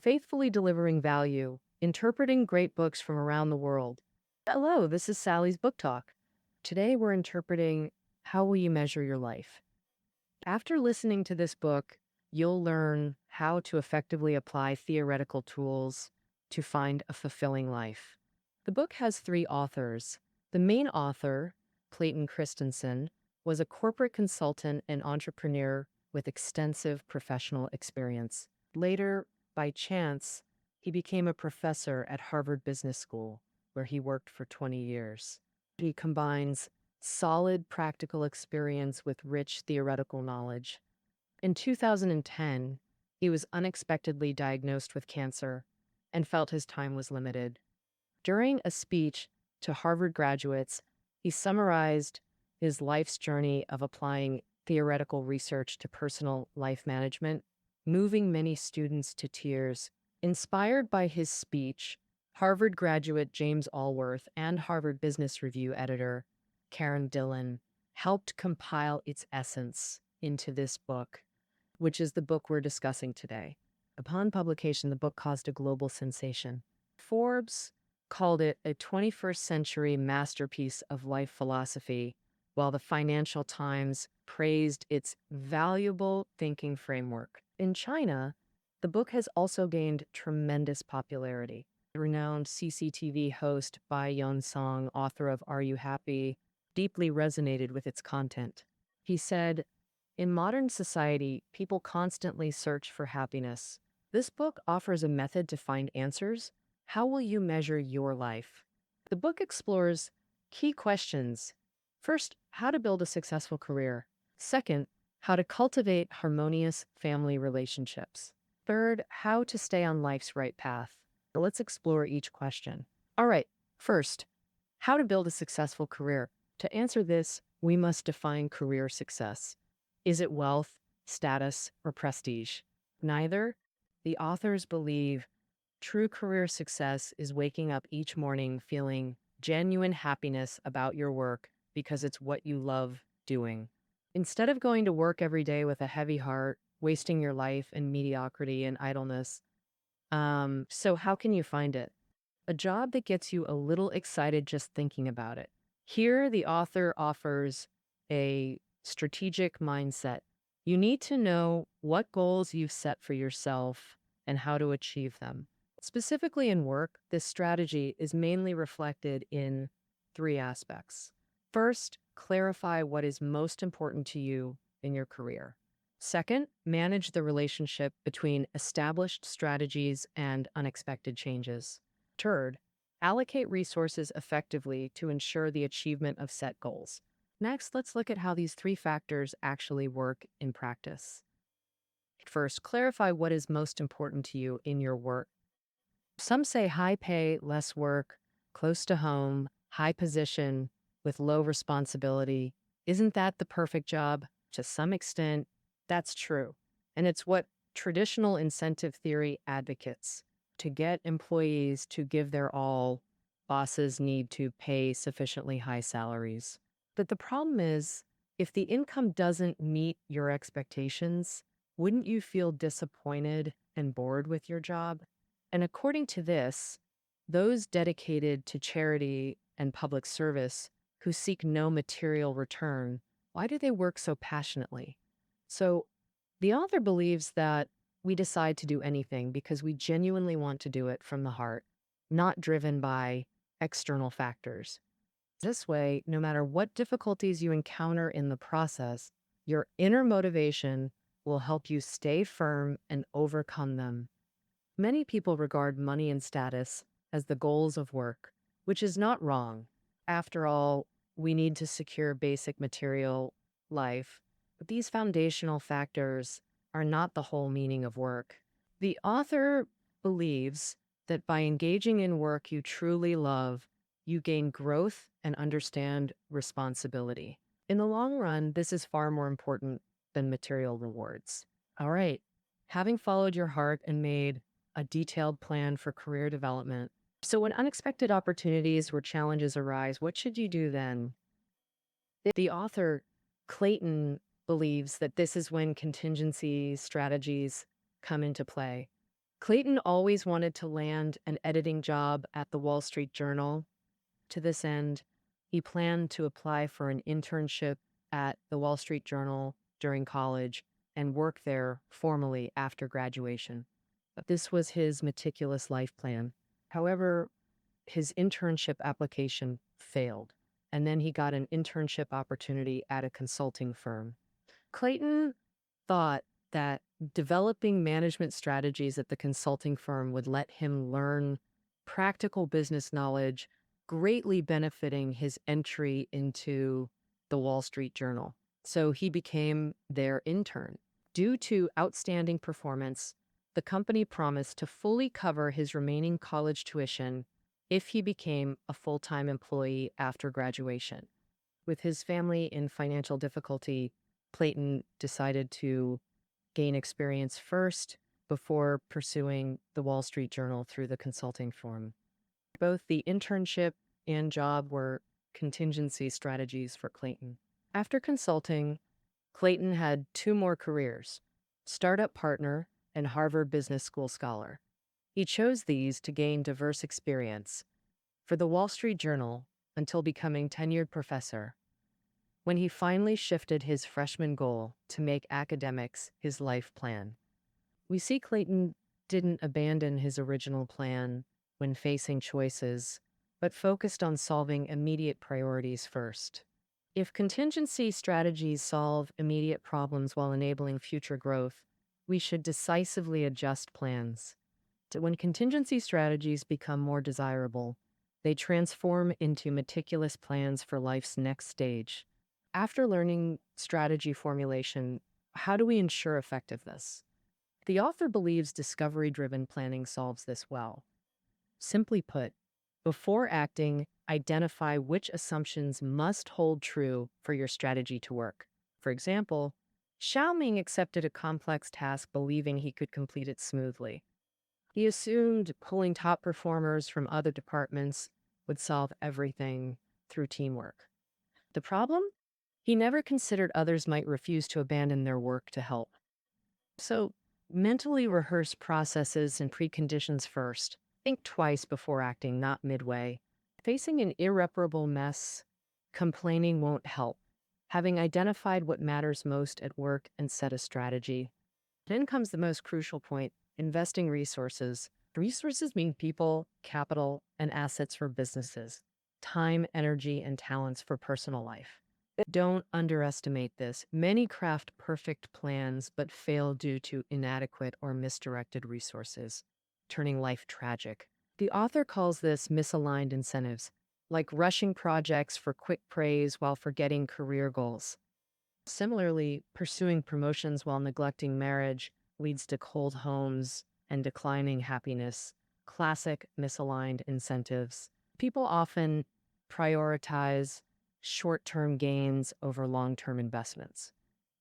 faithfully delivering value, interpreting great books from around the world. Hello, this is Sally's Book Talk. Today we're interpreting How Will You Measure Your Life? After listening to this book, you'll learn how to effectively apply theoretical tools to find a fulfilling life. The book has three authors. The main author, Clayton Christensen, was a corporate consultant and entrepreneur with extensive professional experience. Later, by chance, he became a professor at Harvard Business School, where he worked for 20 years. He combines solid practical experience with rich theoretical knowledge. In 2010, he was unexpectedly diagnosed with cancer and felt his time was limited. During a speech to Harvard graduates, he summarized his life's journey of applying theoretical research to personal life management, moving many students to tears. Inspired by his speech, Harvard graduate James Allworth and Harvard Business Review editor Karen Dillon helped compile its essence into this book, which is the book we're discussing today. Upon publication, the book caused a global sensation. Forbes called it a 21st century masterpiece of life philosophy, while the Financial Times praised its valuable thinking framework. In China, the book has also gained tremendous popularity. The renowned CCTV host Bai Yonsong, author of Are You Happy?, deeply resonated with its content. He said, "In modern society, people constantly search for happiness. This book offers a method to find answers. How will you measure your life?" The book explores key questions. First, how to build a successful career. Second, how to cultivate harmonious family relationships. Third, how to stay on life's right path. Let's explore each question. All right, first, how to build a successful career. To answer this, we must define career success. Is it wealth, status, or prestige? Neither. The authors believe true career success is waking up each morning feeling genuine happiness about your work because it's what you love doing. Instead of going to work every day with a heavy heart, wasting your life in mediocrity and idleness. So how can you find it? A job that gets you a little excited just thinking about it. Here, the author offers a strategic mindset. You need to know what goals you've set for yourself and how to achieve them. Specifically in work, this strategy is mainly reflected in three aspects. First, clarify what is most important to you in your career. Second, manage the relationship between established strategies and unexpected changes. Third, allocate resources effectively to ensure the achievement of set goals. Next, let's look at how these three factors actually work in practice. First, clarify what is most important to you in your work. Some say high pay, less work, close to home, high position, with low responsibility. Isn't that the perfect job? To some extent, that's true. And it's what traditional incentive theory advocates. To get employees to give their all, bosses need to pay sufficiently high salaries. But the problem is, if the income doesn't meet your expectations, wouldn't you feel disappointed and bored with your job? And according to this, those dedicated to charity and public service who seek no material return, why do they work so passionately? So the author believes that we decide to do anything because we genuinely want to do it from the heart, not driven by external factors. This way, no matter what difficulties you encounter in the process, your inner motivation will help you stay firm and overcome them. Many people regard money and status as the goals of work, which is not wrong. After all, we need to secure basic material life, but these foundational factors are not the whole meaning of work. The author believes that by engaging in work you truly love, you gain growth and understand responsibility. In the long run, this is far more important than material rewards. All right, having followed your heart and made a detailed plan for career development. So when unexpected opportunities or challenges arise, what should you do then? The author, Clayton, believes that this is when contingency strategies come into play. Clayton always wanted to land an editing job at the Wall Street Journal. To this end, he planned to apply for an internship at the Wall Street Journal during college and work there formally after graduation. This was his meticulous life plan. However, his internship application failed, and then he got an internship opportunity at a consulting firm. Clayton thought that developing management strategies at the consulting firm would let him learn practical business knowledge, greatly benefiting his entry into the Wall Street Journal. So he became their intern. Due to outstanding performance, the company promised to fully cover his remaining college tuition if he became a full-time employee after graduation. With his family in financial difficulty, Clayton decided to gain experience first before pursuing the Wall Street Journal through the consulting firm. Both the internship and job were contingency strategies for Clayton. After consulting, Clayton had two more careers: startup partner and Harvard Business School scholar. He chose these to gain diverse experience. For the Wall Street Journal, until becoming tenured professor, when he finally shifted his freshman goal to make academics his life plan. We see Clayton didn't abandon his original plan when facing choices, but focused on solving immediate priorities first. If contingency strategies solve immediate problems while enabling future growth, we should decisively adjust plans. When contingency strategies become more desirable, they transform into meticulous plans for life's next stage. After learning strategy formulation, how do we ensure effectiveness? The author believes discovery-driven planning solves this well. Simply put, before acting, identify which assumptions must hold true for your strategy to work. For example, Xiaoming accepted a complex task believing he could complete it smoothly. He assumed pulling top performers from other departments would solve everything through teamwork. The problem? He never considered others might refuse to abandon their work to help. So, mentally rehearse processes and preconditions first. Think twice before acting, not midway. Facing an irreparable mess, complaining won't help. Having identified what matters most at work and set a strategy. Then comes the most crucial point: investing resources. Resources mean people, capital, and assets for businesses, time, energy, and talents for personal life. Don't underestimate this. Many craft perfect plans but fail due to inadequate or misdirected resources, turning life tragic. The author calls this misaligned incentives, like rushing projects for quick praise while forgetting career goals. Similarly, pursuing promotions while neglecting marriage leads to cold homes and declining happiness. Classic misaligned incentives. People often prioritize short-term gains over long-term investments,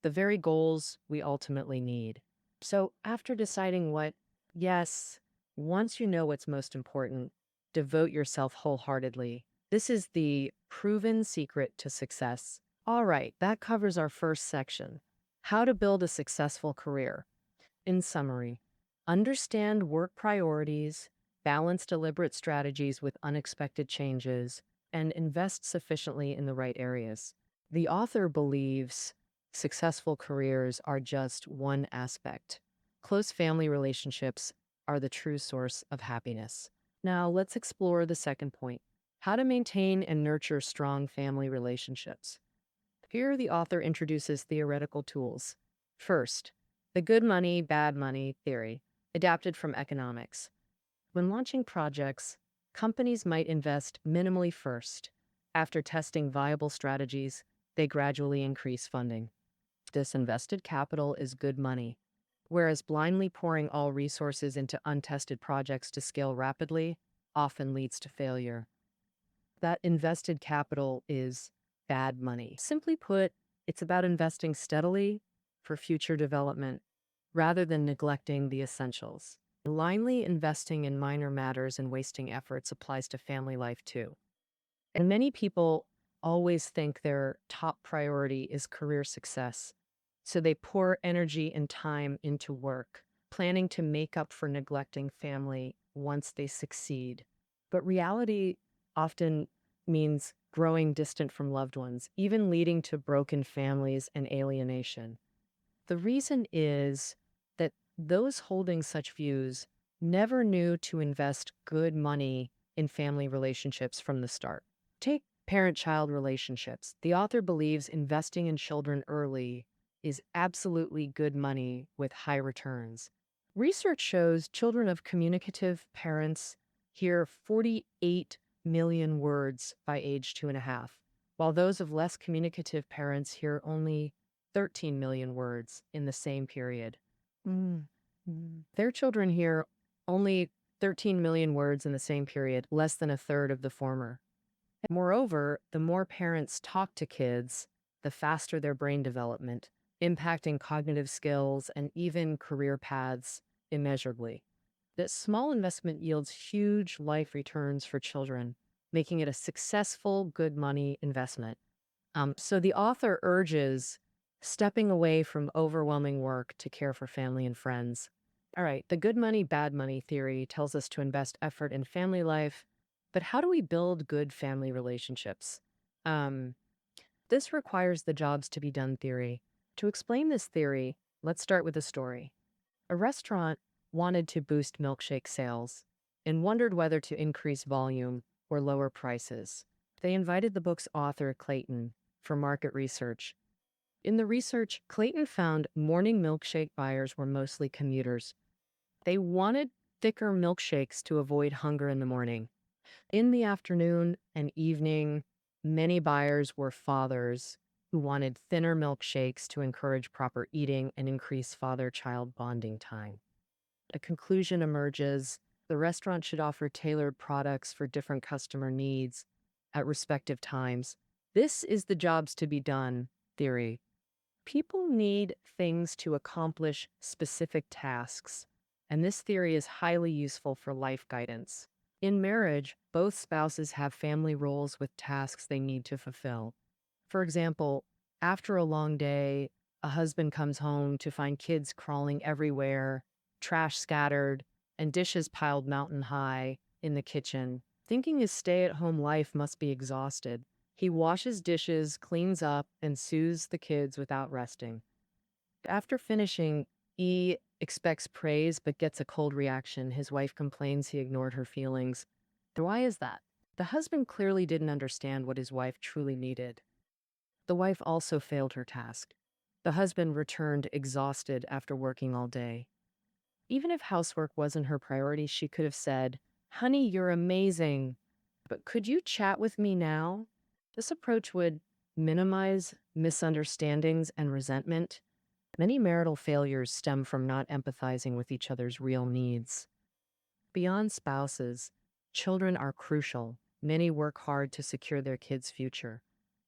the very goals we ultimately need. So after deciding once you know what's most important, devote yourself wholeheartedly. This is the proven secret to success. All right, that covers our first section: how to build a successful career. In summary, understand work priorities, balance deliberate strategies with unexpected changes, and invest sufficiently in the right areas. The author believes successful careers are just one aspect. Close family relationships are the true source of happiness. Now, let's explore the second point: how to maintain and nurture strong family relationships. Here, the author introduces theoretical tools. First, the good money, bad money theory, adapted from economics. When launching projects, companies might invest minimally first. After testing viable strategies, they gradually increase funding. This invested capital is good money, whereas blindly pouring all resources into untested projects to scale rapidly often leads to failure. That invested capital is bad money. Simply put, it's about investing steadily for future development rather than neglecting the essentials. Blindly investing in minor matters and wasting efforts applies to family life too. And many people always think their top priority is career success, so they pour energy and time into work, planning to make up for neglecting family once they succeed. But reality often means growing distant from loved ones, even leading to broken families and alienation. The reason is that those holding such views never knew to invest good money in family relationships from the start. Take parent child relationships. The author believes investing in children early is absolutely good money with high returns. Research shows children of communicative parents hear 48 million words by age 2.5, while those of less communicative parents hear only 13 million words in the same period. Mm. Their children hear only 13 million words in the same period, less than a third of the former. Moreover, the more parents talk to kids, the faster their brain development, impacting cognitive skills and even career paths immeasurably. That small investment yields huge life returns for children, making it a successful, good money investment. So the author urges stepping away from overwhelming work to care for family and friends. All right, the good money, bad money theory tells us to invest effort in family life, but how do we build good family relationships? Um, this requires the jobs to be done theory. To explain this theory, let's start with a story. A restaurant wanted to boost milkshake sales and wondered whether to increase volume or lower prices. They invited the book's author, Clayton, for market research. In the research, Clayton found morning milkshake buyers were mostly commuters. They wanted thicker milkshakes to avoid hunger in the morning. In the afternoon and evening, many buyers were fathers who wanted thinner milkshakes to encourage proper eating and increase father-child bonding time. A conclusion emerges: the restaurant should offer tailored products for different customer needs at respective times. This is the jobs to be done theory. People need things to accomplish specific tasks, and this theory is highly useful for life guidance. In marriage, both spouses have family roles with tasks they need to fulfill. For example, after a long day, a husband comes home to find kids crawling everywhere, trash scattered, and dishes piled mountain high in the kitchen. Thinking his stay-at-home life must be exhausted, he washes dishes, cleans up, and soothes the kids without resting. After finishing, he expects praise but gets a cold reaction. His wife complains he ignored her feelings. Why is that? The husband clearly didn't understand what his wife truly needed. The wife also failed her task. The husband returned exhausted after working all day. Even if housework wasn't her priority, she could have said, "Honey, you're amazing, but could you chat with me now?" This approach would minimize misunderstandings and resentment. Many marital failures stem from not empathizing with each other's real needs. Beyond spouses, children are crucial. Many work hard to secure their kids' future.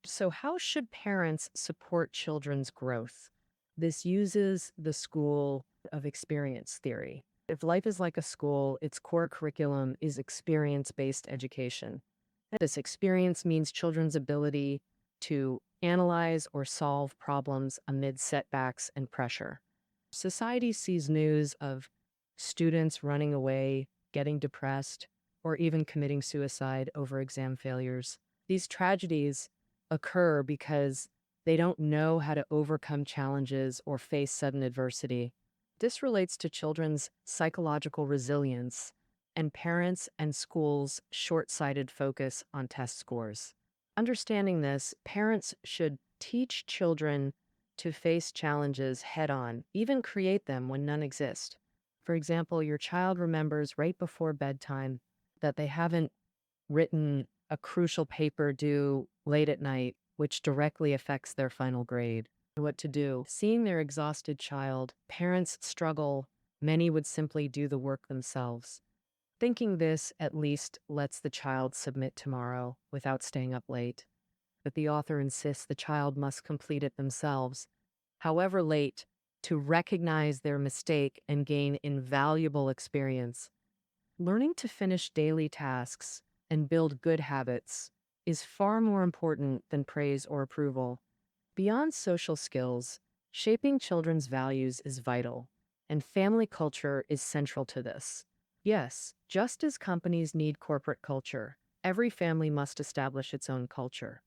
So, how should parents support children's growth? This uses the school of experience theory. If life is like a school, its core curriculum is experience-based education. This experience means children's ability to analyze or solve problems amid setbacks and pressure. Society sees news of students running away, getting depressed, or even committing suicide over exam failures. These tragedies occur because they don't know how to overcome challenges or face sudden adversity. This relates to children's psychological resilience and parents' and schools' short-sighted focus on test scores. Understanding this, parents should teach children to face challenges head-on, even create them when none exist. For example, your child remembers right before bedtime that they haven't written a crucial paper due late at night, which directly affects their final grade. What to do? Seeing their exhausted child, parents struggle, many would simply do the work themselves. Thinking this at least lets the child submit tomorrow without staying up late. But the author insists the child must complete it themselves, however late, to recognize their mistake and gain invaluable experience. Learning to finish daily tasks and build good habits is far more important than praise or approval. Beyond social skills, shaping children's values is vital. and family culture is central to this. Yes, just as companies need corporate culture, every family must establish its own culture.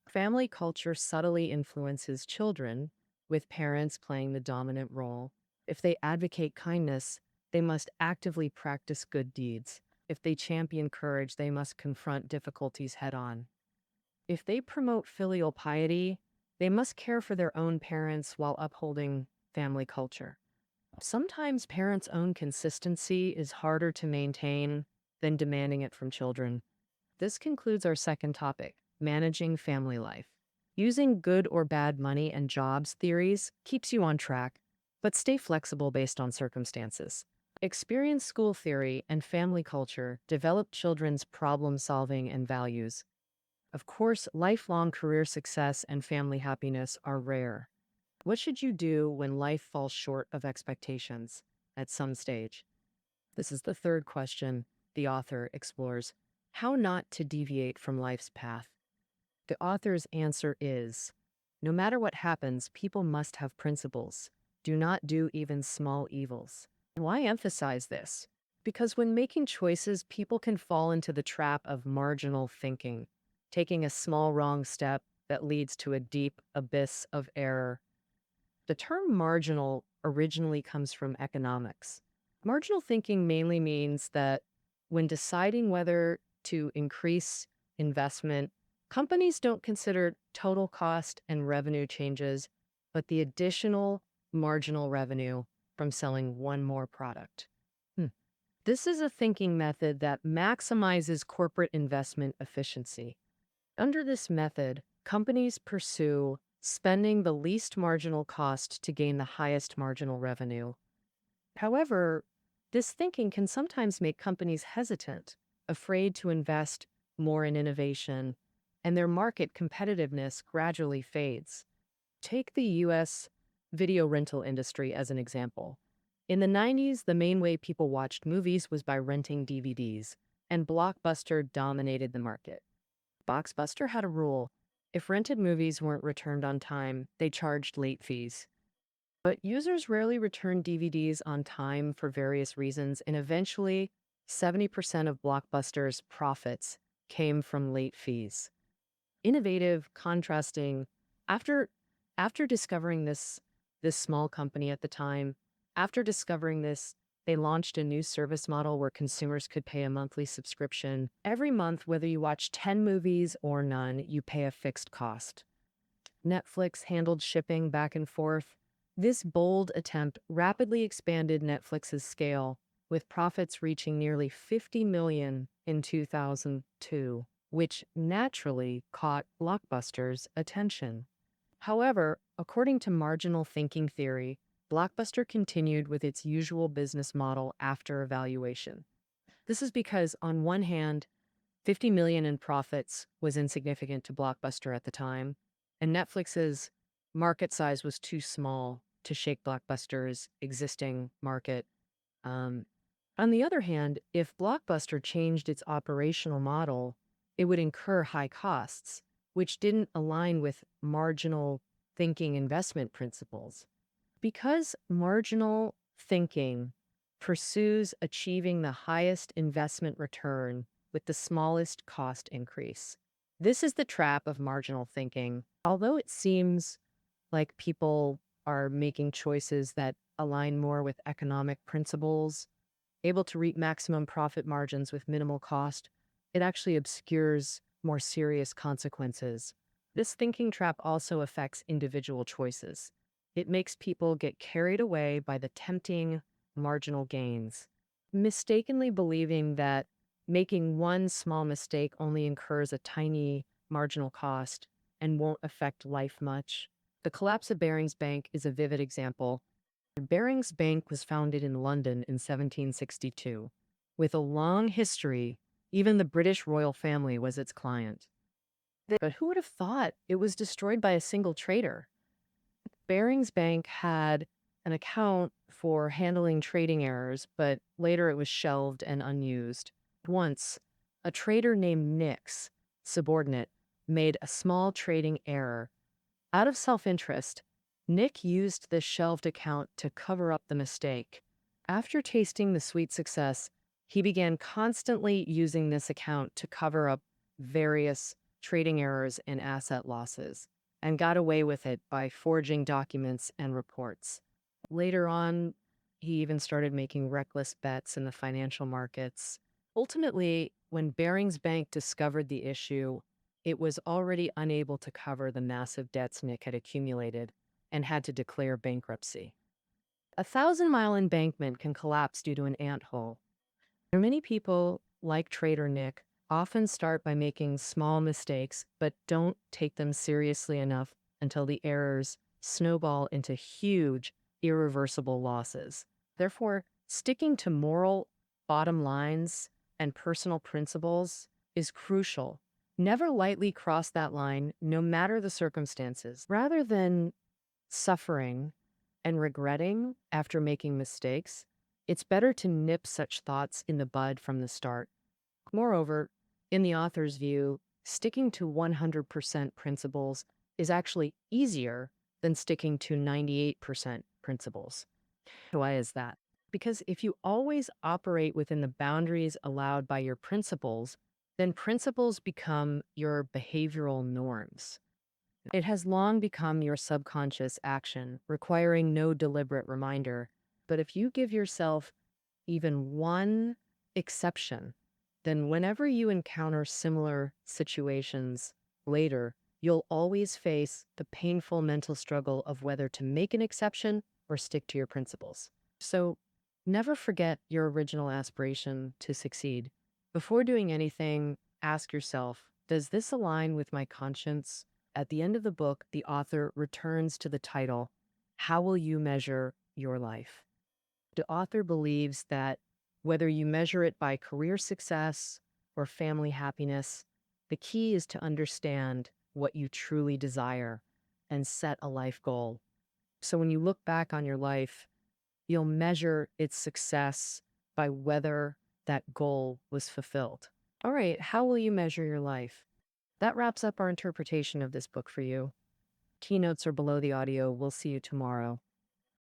Family culture subtly influences children, with parents playing the dominant role. If they advocate kindness, they must actively practice good deeds. If they champion courage, they must confront difficulties head on. If they promote filial piety, they must care for their own parents while upholding family culture. Sometimes parents' own consistency is harder to maintain than demanding it from children. This concludes our second topic, managing family life. Using good or bad money and jobs theories keeps you on track, but stay flexible based on circumstances. Experience school theory and family culture develop children's problem solving and values. Of course, lifelong career success and family happiness are rare. What should you do when life falls short of expectations at some stage? This is the third question the author explores: how not to deviate from life's path. The author's answer is: no matter what happens, people must have principles. Do not do even small evils. Why emphasize this? Because when making choices, people can fall into the trap of marginal thinking, taking a small wrong step that leads to a deep abyss of error. The term marginal originally comes from economics. Marginal thinking mainly means that when deciding whether to increase investment, companies don't consider total cost and revenue changes, but the additional marginal revenue from selling one more product. This is a thinking method that maximizes corporate investment efficiency. Under this method, companies pursue spending the least marginal cost to gain the highest marginal revenue. However, this thinking can sometimes make companies hesitant, afraid to invest more in innovation, and their market competitiveness gradually fades. Take the US video rental industry as an example. In the 90s, the main way people watched movies was by renting DVDs, and Blockbuster dominated the market. Blockbuster had a rule: if rented movies weren't returned on time, they charged late fees. But users rarely returned DVDs on time for various reasons, and eventually, 70% of Blockbuster's profits came from late fees. Innovative, contrasting. After after discovering this small company at the time, after discovering this, they launched a new service model where consumers could pay a monthly subscription. Every month, whether you watch 10 movies or none, you pay a fixed cost. Netflix handled shipping back and forth. This bold attempt rapidly expanded Netflix's scale, with profits reaching nearly 50 million in 2002, which naturally caught Blockbuster's attention. However, according to marginal thinking theory, Blockbuster continued with its usual business model after evaluation. This is because, on one hand, 50 million in profits was insignificant to Blockbuster at the time, and Netflix's market size was too small to shake Blockbuster's existing market. Um, on the other hand, if Blockbuster changed its operational model, it would incur high costs, which didn't align with marginal thinking investment principles. Because marginal thinking pursues achieving the highest investment return with the smallest cost increase. This is the trap of marginal thinking. Although it seems like people are making choices that align more with economic principles, able to reap maximum profit margins with minimal cost, it actually obscures more serious consequences. This thinking trap also affects individual choices. It makes people get carried away by the tempting marginal gains, mistakenly believing that making one small mistake only incurs a tiny marginal cost and won't affect life much. The collapse of Barings Bank is a vivid example. Barings Bank was founded in London in 1762. With a long history, even the British royal family was its client. But who would have thought it was destroyed by a single trader? Barings Bank had an account for handling trading errors, but later it was shelved and unused. Once, a trader named Nix, subordinate, made a small trading error. Out of self-interest, Nick used this shelved account to cover up the mistake. After tasting the sweet success, he began constantly using this account to cover up various trading errors and asset losses, and got away with it by forging documents and reports. Later on, he even started making reckless bets in the financial markets. Ultimately, when Barings Bank discovered the issue, it was already unable to cover the massive debts Nick had accumulated and had to declare bankruptcy. A 1,000-mile embankment can collapse due to an ant hole. Many people, like Trader Nick, often start by making small mistakes, but don't take them seriously enough until the errors snowball into huge, irreversible losses. Therefore, sticking to moral bottom lines and personal principles is crucial. Never lightly cross that line, no matter the circumstances. Rather than suffering and regretting after making mistakes, it's better to nip such thoughts in the bud from the start. Moreover, in the author's view, sticking to 100% principles is actually easier than sticking to 98% principles. Why is that? Because if you always operate within the boundaries allowed by your principles, then principles become your behavioral norms. It has long become your subconscious action, requiring no deliberate reminder. But if you give yourself even one exception, then whenever you encounter similar situations later, you'll always face the painful mental struggle of whether to make an exception or stick to your principles. So never forget your original aspiration to succeed. Before doing anything, ask yourself, does this align with my conscience? At the end of the book, the author returns to the title, How Will You Measure Your Life? The author believes that whether you measure it by career success or family happiness, the key is to understand what you truly desire and set a life goal. So when you look back on your life, you'll measure its success by whether that goal was fulfilled. All right, how will you measure your life? That wraps up our interpretation of this book for you. Keynotes are below the audio. We'll see you tomorrow.